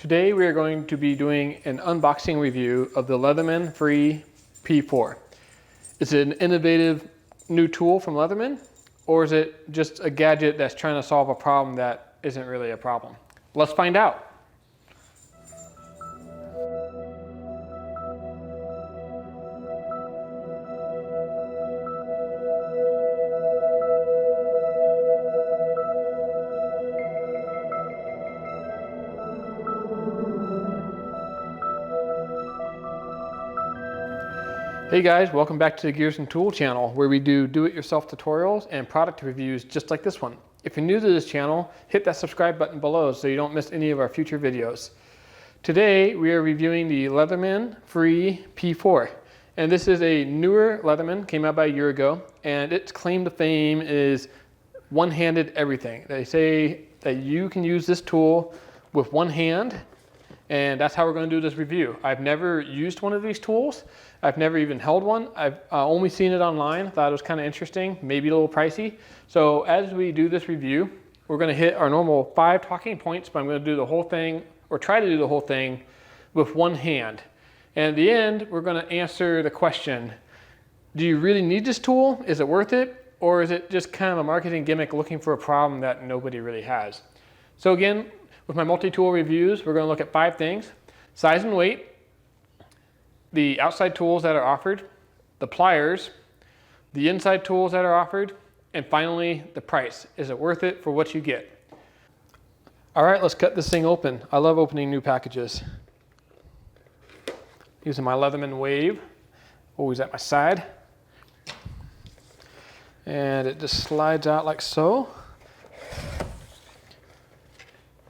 Today we are going to be doing an unboxing review of the Leatherman Free P4. Is it an innovative new tool from Leatherman, or is it just a gadget that's trying to solve a problem that isn't really a problem? Let's find out. Hey guys, welcome back to the GearsNTool channel, where we do do-it-yourself tutorials and product reviews just like this one. If you're new to this channel, hit that subscribe button below so you don't miss any of our future videos. Today we are reviewing the Leatherman Free P4, and this is a newer Leatherman, came out about a year ago, and its claim to fame is one-handed everything. They say that you can use this tool with one hand, and that's how we're going to do this review. I've never used one of these tools. I've never even held one. I've only seen it online. Thought it was kind of interesting, maybe a little pricey. So as we do this review, we're going to hit our normal 5 talking points, but I'm going to do the whole thing, or try to do the whole thing, with one hand. And at the end, we're going to answer the question, do you really need this tool? Is it worth it? Or is it just kind of a marketing gimmick looking for a problem that nobody really has? So again, with my multi-tool reviews, we're going to look at 5 things: size and weight, the outside tools that are offered, the pliers, the inside tools that are offered, and finally, the price. Is it worth it for what you get? All right, let's cut this thing open. I love opening new packages. Using my Leatherman Wave, always at my side. And it just slides out like so.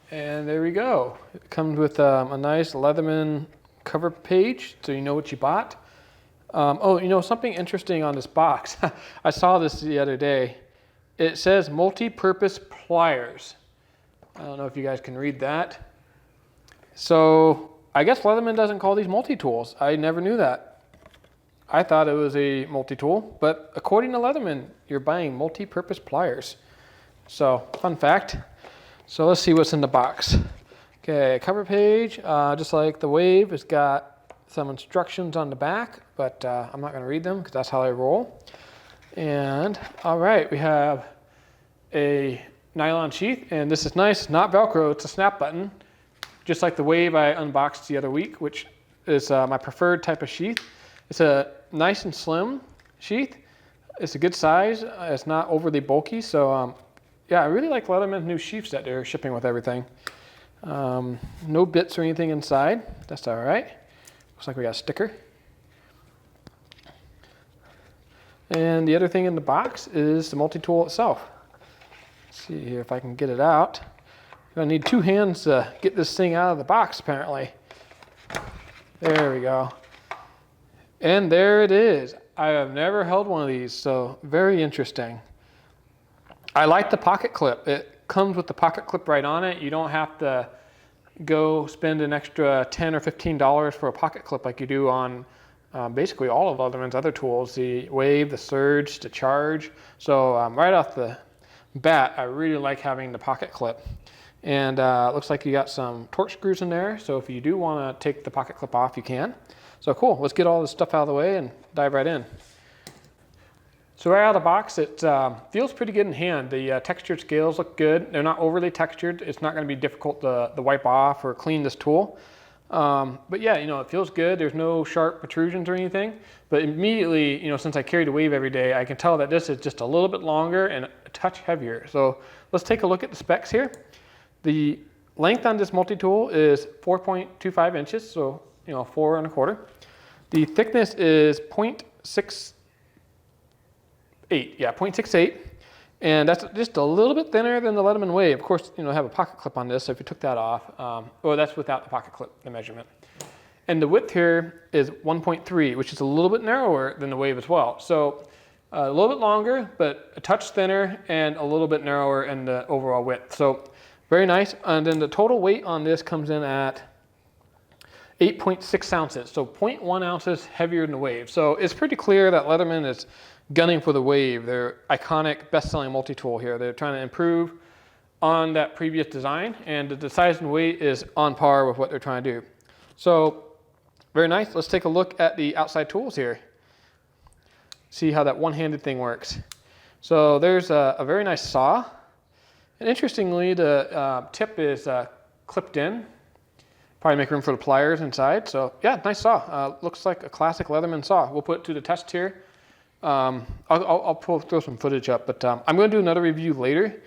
And there we go. It comes with a nice Leatherman cover page, so you know what you bought. Oh, you know, something interesting on this box. I saw this the other day. It says Multipurpose Pliers. I don't know if you guys can read that. So I guess Leatherman doesn't call these multi-tools. I never knew that. I thought it was a multi-tool, but according to Leatherman, you're buying multi-purpose pliers. So, fun fact. So let's see what's in the box. Okay, cover page, just like the Wave, it's got some instructions on the back, but I'm not going to read them because that's how I roll. And all right, we have a nylon sheath, and this is nice, not Velcro, it's a snap button, just like the Wave I unboxed the other week, which is my preferred type of sheath. It's a nice and slim sheath. It's a good size. It's not overly bulky, so yeah, I really like Leatherman's new sheaths that they're shipping with everything. No bits or anything inside. That's all right. Looks like we got a sticker. And the other thing in the box is the multi-tool itself. Let's see here if I can get it out. I'm gonna need 2 hands to get this thing out of the box, apparently. There we go. And there it is. I have never held one of these, so very interesting. I like the pocket clip. It comes with the pocket clip right on it. You don't have to go spend an extra $10 or $15 for a pocket clip like you do on basically all of Leatherman's other tools, the Wave, the Surge, the Charge. So right off the bat, I really like having the pocket clip. And it looks like you got some torque screws in there, so if you do want to take the pocket clip off, you can. So cool, let's get all this stuff out of the way and dive right in. So right out of the box, it feels pretty good in hand. The textured scales look good. They're not overly textured. It's not going to be difficult to wipe off or clean this tool. But yeah, you know, it feels good. There's no sharp protrusions or anything. But immediately, you know, since I carry the Wave every day, I can tell that this is just a little bit longer and a touch heavier. So let's take a look at the specs here. The length on this multi-tool is 4.25 inches, so, you know, 4 1/4. The thickness is 0.68, yeah, 0.68, and that's just a little bit thinner than the Leatherman Wave. Of course, you know, I have a pocket clip on this, so if you took that off, well, that's without the pocket clip, the measurement. And the width here is 1.3, which is a little bit narrower than the Wave as well. So a little bit longer, but a touch thinner and a little bit narrower in the overall width. So very nice. And then the total weight on this comes in at 8.6 ounces, so 0.1 ounces heavier than the Wave. So it's pretty clear that Leatherman is gunning for the Wave, their iconic best-selling multi-tool here. They're trying to improve on that previous design, and the size and weight is on par with what they're trying to do. So very nice. Let's take a look at the outside tools here. See how that one-handed thing works. So there's a very nice saw. And interestingly, the tip is clipped in. Probably make room for the pliers inside. So yeah, nice saw. Looks like a classic Leatherman saw. We'll put it to the test here. I'll throw some footage up, but I'm going to do another review later,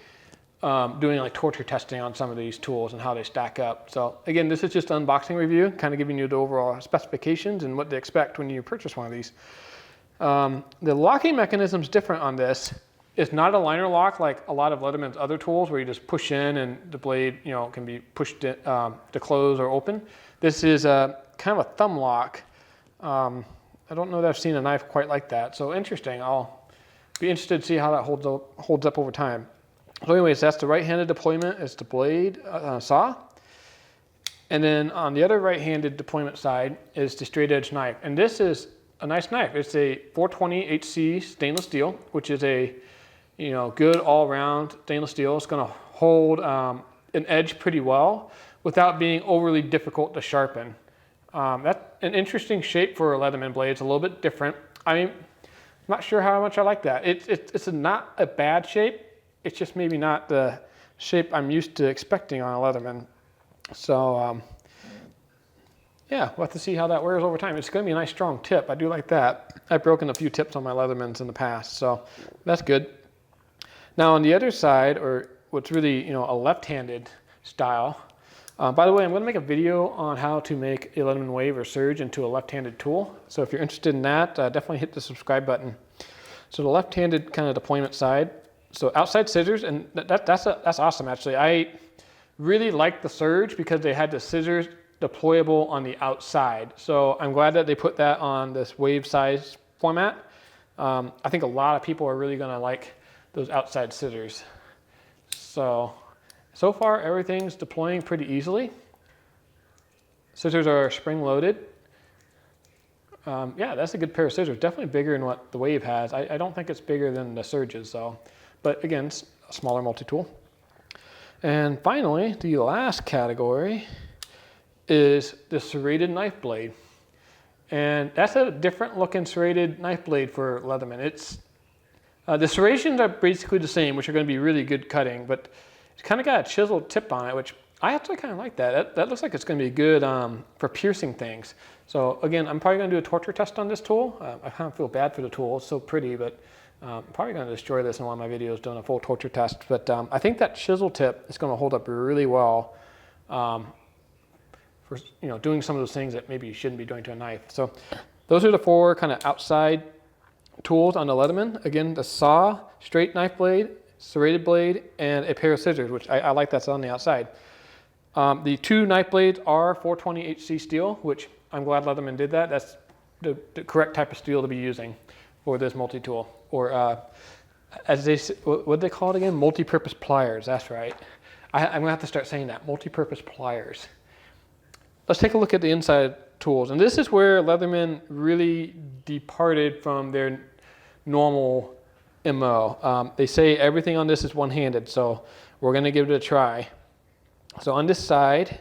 doing like torture testing on some of these tools and how they stack up. So again, this is just an unboxing review, kind of giving you the overall specifications and what to expect when you purchase one of these. The locking mechanism is different on this. It's not a liner lock like a lot of Leatherman's other tools where you just push in and the blade, you know, can be pushed in, to close or open. This is kind of a thumb lock. I don't know that I've seen a knife quite like that. So interesting. I'll be interested to see how that holds up over time. So anyways, that's the right-handed deployment. It's the blade saw. And then on the other right-handed deployment side is the straight edge knife. And this is a nice knife. It's a 420 HC stainless steel, which is a, you know, good all-round stainless steel. It's going to hold an edge pretty well without being overly difficult to sharpen. That's an interesting shape for a Leatherman blade. It's a little bit different. I mean, I'm not sure how much I like that. It's not a bad shape. It's just maybe not the shape I'm used to expecting on a Leatherman. So yeah, we'll have to see how that wears over time. It's going to be a nice strong tip. I do like that. I've broken a few tips on my Leathermans in the past, so that's good. Now on the other side, or what's really, you know, a left-handed style. By the way, I'm going to make a video on how to make a Leatherman wave or surge into a left-handed tool. So if you're interested in that, definitely hit the subscribe button. So the left-handed kind of deployment side. So outside scissors, and that's awesome actually. I really like the surge because they had the scissors deployable on the outside. So I'm glad that they put that on this wave size format. I think a lot of people are really going to like those outside scissors. So far everything's deploying pretty easily. Scissors are spring loaded. Yeah, that's a good pair of scissors. Definitely bigger than what the wave has. I don't think it's bigger than the surges though. But again, it's a smaller multi-tool. And finally, the last category is the serrated knife blade. And that's a different looking serrated knife blade for Leatherman. It's the serrations are basically the same, which are going to be really good cutting, but it's kind of got a chiseled tip on it, which I actually kind of like that. That looks like it's going to be good for piercing things. So again, I'm probably going to do a torture test on this tool. I kind of feel bad for the tool. It's so pretty, but I'm probably going to destroy this in one of my videos doing a full torture test. But I think that chisel tip is going to hold up really well for, you know, doing some of those things that maybe you shouldn't be doing to a knife. So those are the four kind of outside tools on the Leatherman. Again, the saw, straight knife blade, serrated blade, and a pair of scissors, which I like that's on the outside. The two knife blades are 420 HC steel, which I'm glad Leatherman did that. That's the correct type of steel to be using for this multi-tool. Or as they, what do they call it again? Multipurpose pliers, that's right. I'm gonna have to start saying that, multipurpose pliers. Let's take a look at the inside tools. And this is where Leatherman really departed from their normal MO. They say everything on this is one-handed, so we're going to give it a try. So on this side,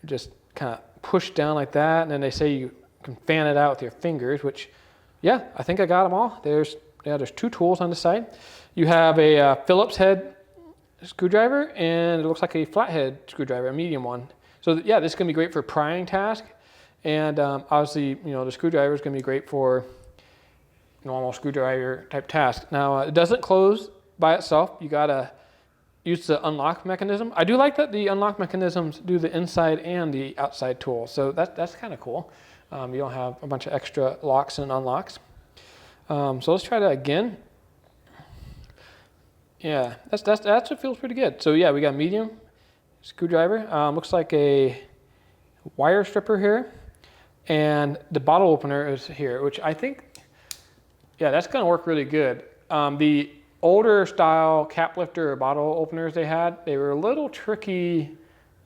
just kind of push down like that, and then they say you can fan it out with your fingers, which, yeah, I think I got them all. There's two tools on this side. You have a Phillips head screwdriver, and it looks like a flathead screwdriver, a medium one. So yeah, this is going to be great for prying task, and obviously, you know, the screwdriver is going to be great for normal screwdriver type task. Now it doesn't close by itself. You gotta use the unlock mechanism. I do like that the unlock mechanisms do the inside and the outside tool, so that's kind of cool. You don't have a bunch of extra locks and unlocks. So let's try that again. Yeah, that feels pretty good. So yeah, we got medium screwdriver. Looks like a wire stripper here, and the bottle opener is here, which I think, yeah, that's going to work really good. The older style cap lifter or bottle openers they were a little tricky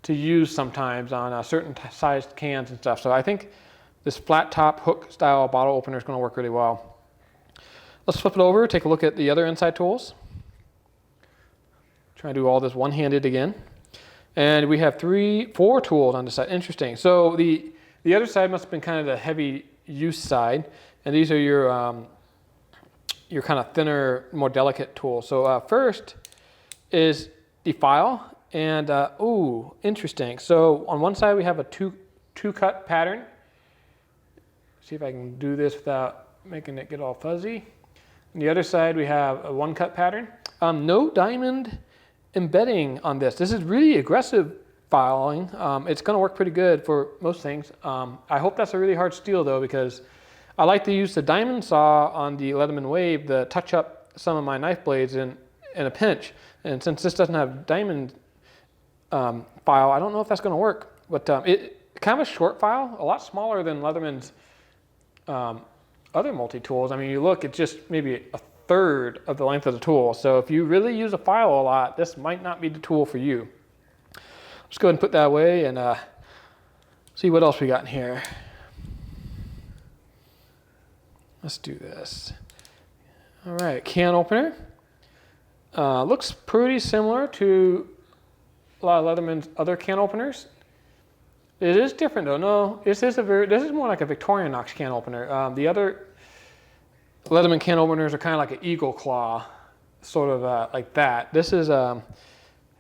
to use sometimes on certain sized cans and stuff. So I think this flat top hook style bottle opener is going to work really well. Let's flip it over, take a look at the other inside tools. Trying to do all this one-handed again. And we have 4 tools on the side. Interesting. So the other side must have been kind of the heavy use side, and these are your kind of thinner, more delicate tools. So first is the file, and ooh, interesting. So on one side we have a two-cut pattern. See if I can do this without making it get all fuzzy. On the other side we have a 1-cut pattern. No diamond embedding on this. This is really aggressive filing. It's going to work pretty good for most things. I hope that's a really hard steel though, because I like to use the diamond saw on the Leatherman Wave to touch up some of my knife blades in a pinch. And since this doesn't have diamond file, I don't know if that's going to work. But it kind of a short file, a lot smaller than Leatherman's other multi-tools. I mean, you look, it's just maybe a third of the length of the tool. So if you really use a file a lot, this might not be the tool for you. Let's go ahead and put that away and see what else we got in here. Let's do this. All right, can opener. Looks pretty similar to a lot of Leatherman's other can openers. It is different though. No, this is more like a Victorinox can opener. The other Leatherman can openers are kind of like an eagle claw, sort of like that. This is kind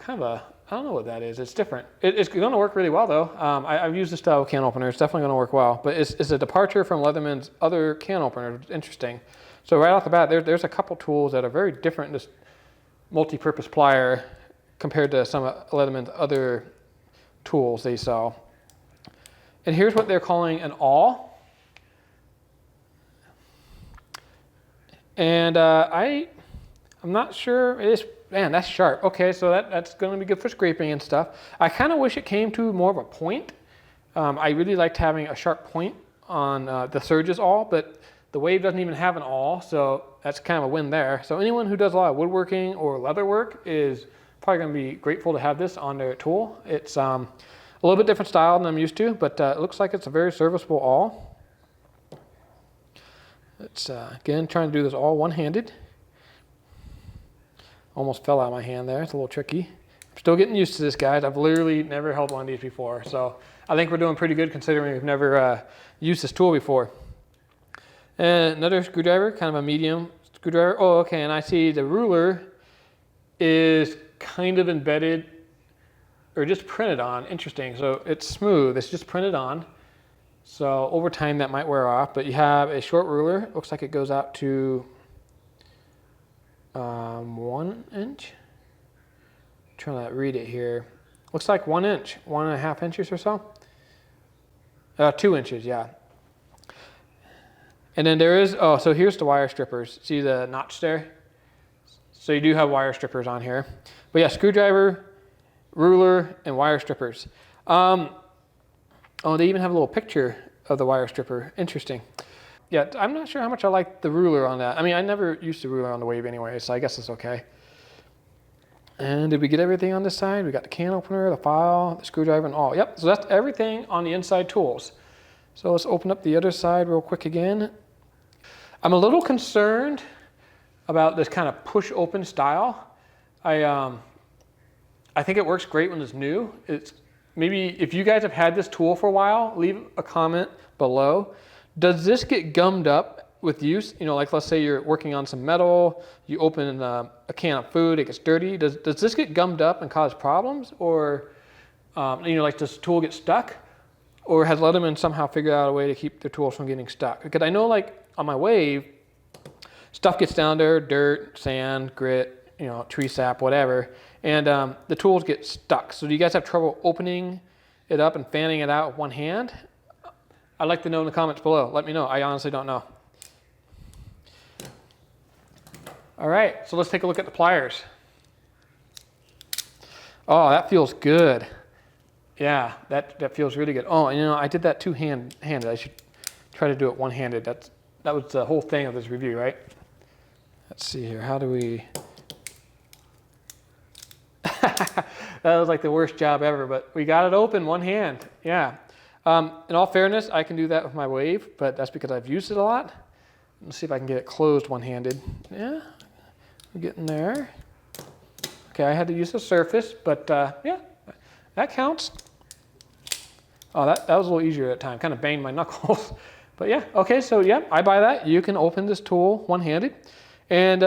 of a, I don't know what that is. It's different. It's going to work really well though. I've used this style of can opener. It's definitely going to work well. But it's a departure from Leatherman's other can opener. It's interesting. So right off the bat, there's a couple tools that are very different in this multi-purpose plier compared to some of Leatherman's other tools they sell. And here's what they're calling an awl. And I'm not sure. Man, that's sharp. Okay, so that's going to be good for scraping and stuff. I kind of wish it came to more of a point. I really liked having a sharp point on the Surge's awl, but the Wave doesn't even have an awl, so that's kind of a win there. So anyone who does a lot of woodworking or leather work is probably going to be grateful to have this on their tool. It's a little bit different style than I'm used to, but it looks like it's a very serviceable awl. It's again trying to do this all one-handed. Almost fell out of my hand there. It's a little tricky. I'm still getting used to this, guys. I've literally never held one of these before, so I think we're doing pretty good considering we've never used this tool before. And another screwdriver, kind of a medium screwdriver. Oh, okay, and I see the ruler is kind of embedded or just printed on. Interesting. So it's smooth. It's just printed on. So over time that might wear off, but you have a short ruler. Looks like it goes out to 1 inch. I'm trying to read it here. Looks like 1 inch, 1.5 inches or so. 2 inches, yeah. And then there is, oh, so here's the wire strippers. See the notch there? So you do have wire strippers on here. But yeah, screwdriver, ruler, and wire strippers. Oh, they even have a little picture of the wire stripper. Interesting. Yeah, I'm not sure how much I like the ruler on that. I mean, I never used the ruler on the Wave anyway, so I guess it's okay. And did we get everything on this side? We got the can opener, the file, the screwdriver, and all. Yep, so that's everything on the inside tools. So let's open up the other side real quick again. I'm a little concerned about this kind of push open style. I think it works great when it's new. Maybe if you guys have had this tool for a while, leave a comment below. Does this get gummed up with use? You know, like let's say you're working on some metal, you open a can of food, it gets dirty. Does this get gummed up and cause problems? Or, you know, like does the tool get stuck? Or has Leatherman somehow figured out a way to keep their tools from getting stuck? Because I know like on my Wave, stuff gets down there, dirt, sand, grit, you know, tree sap, whatever. And the tools get stuck. So do you guys have trouble opening it up and fanning it out with one hand? I'd like to know in the comments below. Let me know. I honestly don't know. All right, so let's take a look at the pliers. Oh, that feels good. Yeah, that feels really good. Oh, and you know, I did that two-handed. I should try to do it one-handed. That was the whole thing of this review, right? Let's see here. How do we... That was like the worst job ever, but we got it open one hand. Yeah. In all fairness, I can do that with my Wave, but that's because I've used it a lot. Let's see if I can get it closed one-handed. Yeah, we're getting there. Okay, I had to use the surface, but yeah, that counts. Oh, that was a little easier at that time. Kind of banged my knuckles. But yeah, okay, so yeah, I buy that. You can open this tool one-handed. And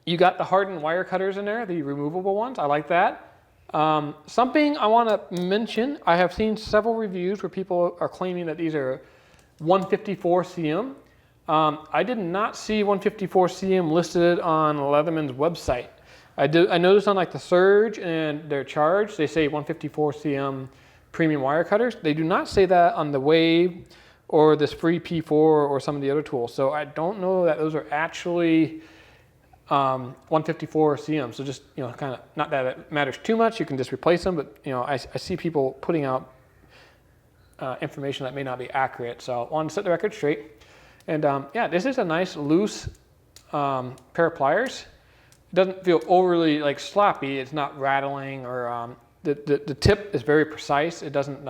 you got the hardened wire cutters in there, the removable ones. I like that. Something I want to mention, I have seen several reviews where people are claiming that these are 154 cm. I did not see 154 cm listed on Leatherman's website. I noticed on like the Surge and their Charge, they say 154 cm premium wire cutters. They do not say that on the Wave or this Free P4 or some of the other tools. So I don't know that those are actually 154 cm. So just, you know, kind of, not that it matters too much. You can just replace them, but you know, I see people putting out information that may not be accurate. So I want to set the record straight. And yeah, this is a nice loose pair of pliers. It doesn't feel overly like sloppy. It's not rattling or the tip is very precise. It doesn't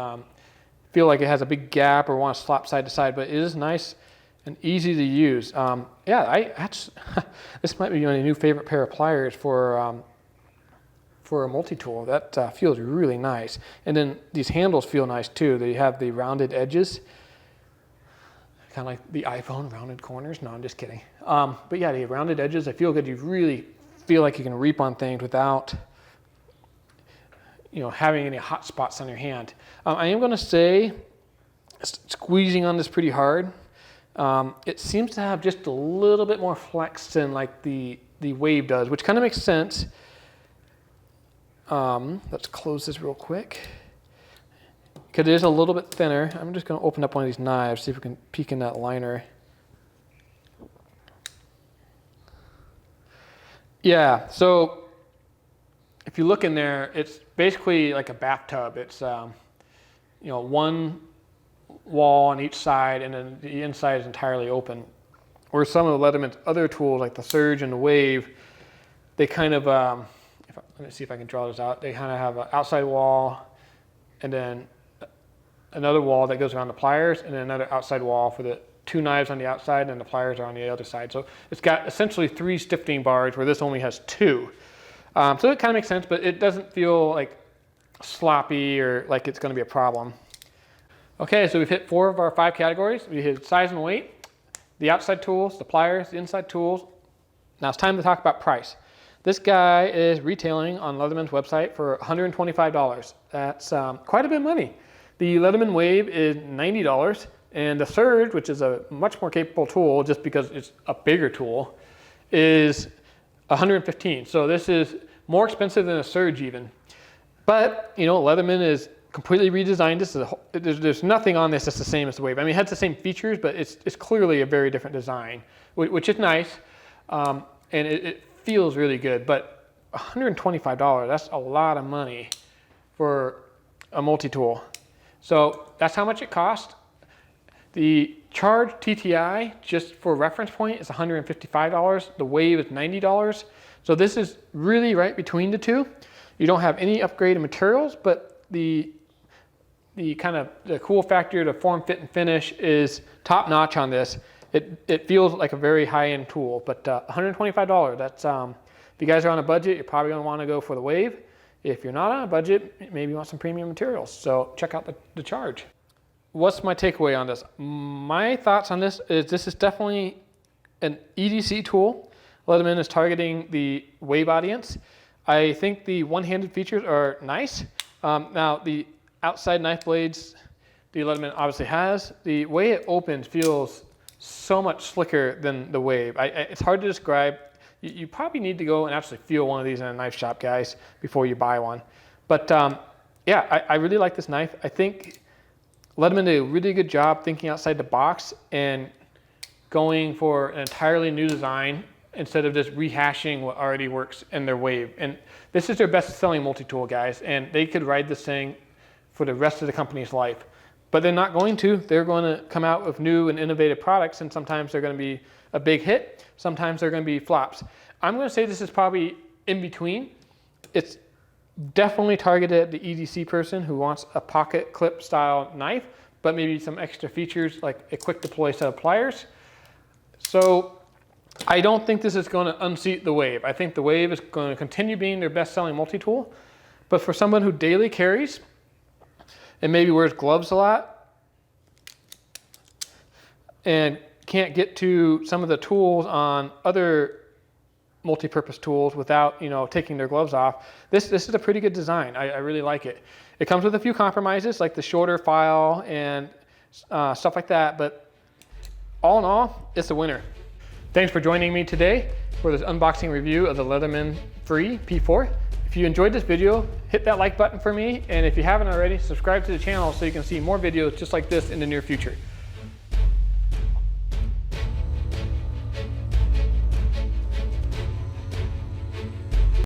feel like it has a big gap or want to slap side to side, but it is nice and easy to use. Yeah, this might be my new favorite pair of pliers for a multi-tool. That feels really nice. And then these handles feel nice too. They have the rounded edges, kind of like the iPhone, rounded corners. No, I'm just kidding. But yeah, the rounded edges, I feel good. You really feel like you can reap on things without, you know, having any hot spots on your hand. I am going to say, squeezing on this pretty hard, it seems to have just a little bit more flex than like the Wave does, which kind of makes sense. Let's close this real quick, because it is a little bit thinner. I'm just going to open up one of these knives, see if we can peek in that liner. Yeah, so if you look in there, it's basically like a bathtub. It's you know, one wall on each side, and then the inside is entirely open. Where some of the Leatherman's other tools, like the Surge and the Wave, they kind of let me see if I can draw this out. They kind of have an outside wall, and then another wall that goes around the pliers, and then another outside wall for the two knives on the outside, and the pliers are on the other side. So it's got essentially 3 stiffening bars, where this only has 2. So it kind of makes sense, but it doesn't feel like sloppy or like it's going to be a problem. Okay, so we've hit 4 of our 5 categories. We hit size and weight, the outside tools, the pliers, the inside tools. Now it's time to talk about price. This guy is retailing on Leatherman's website for $125. That's quite a bit of money. The Leatherman Wave is $90, and the Surge, which is a much more capable tool just because it's a bigger tool, is $115. So this is more expensive than a Surge even. But, you know, Leatherman is completely redesigned this. There's nothing on this that's the same as the Wave. I mean, it has the same features, but it's clearly a very different design, which is nice, and it feels really good. But $125, that's a lot of money for a multi-tool. So that's how much it cost. The Charge TTI, just for reference point, is $155. The Wave is $90. So this is really right between the two. You don't have any upgraded materials, but the kind of the cool factor, the form, fit, and finish is top notch on this. It feels like a very high-end tool, but $125. That's if you guys are on a budget, you're probably going to want to go for the Wave. If you're not on a budget, maybe you want some premium materials. So check out the Charge. What's my takeaway on this? My thoughts on this is definitely an EDC tool. Leatherman is targeting the Wave audience. I think the one-handed features are nice. Now the outside knife blades, the Leatherman obviously has. The way it opens feels so much slicker than the Wave. It's hard to describe. You probably need to go and actually feel one of these in a knife shop, guys, before you buy one. But yeah, I really like this knife. I think Leatherman did a really good job thinking outside the box and going for an entirely new design instead of just rehashing what already works in their Wave. And this is their best-selling multi-tool, guys, and they could ride this thing for the rest of the company's life. But they're not going to. They're going to come out with new and innovative products, and sometimes they're going to be a big hit. Sometimes they're going to be flops. I'm going to say this is probably in between. It's definitely targeted at the EDC person who wants a pocket clip style knife, but maybe some extra features like a quick deploy set of pliers. So I don't think this is going to unseat the Wave. I think the Wave is going to continue being their best-selling multi-tool. But for someone who daily carries and maybe wears gloves a lot and can't get to some of the tools on other multi-purpose tools without, you know, taking their gloves off, this is a pretty good design. I really like it. It comes with a few compromises like the shorter file and stuff like that, but all in all, it's a winner. Thanks for joining me today for this unboxing review of the Leatherman Free P4. If you enjoyed this video, hit that like button for me, and if you haven't already, subscribe to the channel so you can see more videos just like this in the near future.